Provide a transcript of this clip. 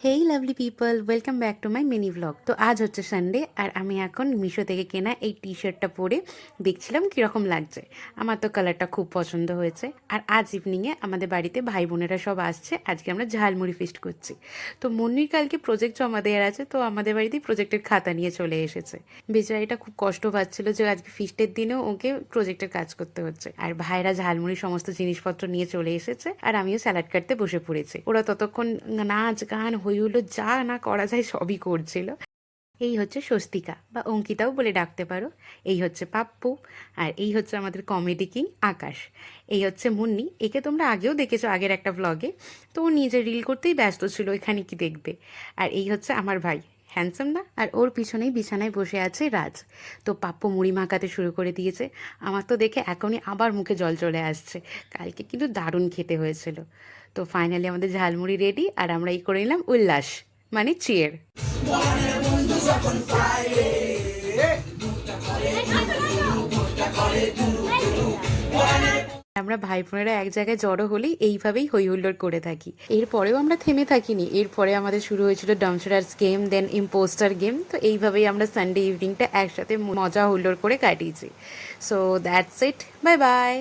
Hey lovely people, welcome back to my mini vlog. তো আজ হচ্ছে সানডে আর আমি এখন মিশো থেকে কেনা এই টি শার্টটা পরে দেখছিলাম কীরকম লাগছে। আমার তো কালারটা খুব পছন্দ হয়েছে। আর আজ ইভিনিংয়ে আমাদের বাড়িতে ভাই বোনেরা সব আসছে, আজকে আমরা ঝালমুড়ি ফিস্ট করছি। তো মন্নির কালকে প্রজেক্ট জমা দেওয়ার আছে, তো আমাদের বাড়িতেই প্রজেক্টের খাতা নিয়ে চলে এসেছে। বেচারিটা খুব কষ্ট পাচ্ছিল যে আজকে ফিস্টের দিনেও ওকে প্রজেক্টের কাজ করতে হচ্ছে। আর ভাইরা ঝালমুড়ির সমস্ত জিনিসপত্র নিয়ে চলে এসেছে আর আমিও স্যালাড কাটতে বসে পড়েছি। ওরা ততক্ষণ নাচ গান হই হুল্লোড় যা না করা যায় সবই করছিল। এই হচ্ছে স্বস্তিকা বা অঙ্কিতাও বলে ডাকতে পারো। এই হচ্ছে পাপ্পু। আর এই হচ্ছে আমাদের কমেডি কিং আকাশ। এই হচ্ছে মুন্নি, একে তোমরা আগেও দেখেছো আগের একটা ব্লগে। তো ও নিজে রিল করতেই ব্যস্ত ছিল, এখানে কি দেখবে। আর এই হচ্ছে আমার ভাই, হ্যান্ডসাম না? আর ওর পিছনেই বিছানায় বসে আছে রাজ। তো পাপ্পু মুড়ি মাখাতে শুরু করে দিয়েছে। আমার তো দেখে এখনই আবার মুখে জল চলে আসছে। কালকে কিন্তু দারুণ খেতে হয়েছিল। তো ফাইনালি আমাদের ঝালমুড়ি রেডি আর আমরা এই করে নিলাম উল্লাস, মানে চিয়ার। আমরা ভাই বোনেরা এক জায়গায় জড়ো হলেই এইভাবেই হই হুল্লোড় করে থাকি। এরপরেও আমরা থেমে থাকিনি, এরপরে আমাদের শুরু হয়েছিল ডামসারার্স গেম, দেন ইম্পোস্টার গেম। তো এইভাবেই আমরা সানডে ইভিনিংটা একসাথে মজা হুল্লোড় করে কাটিয়েছি। So that's it, bye bye.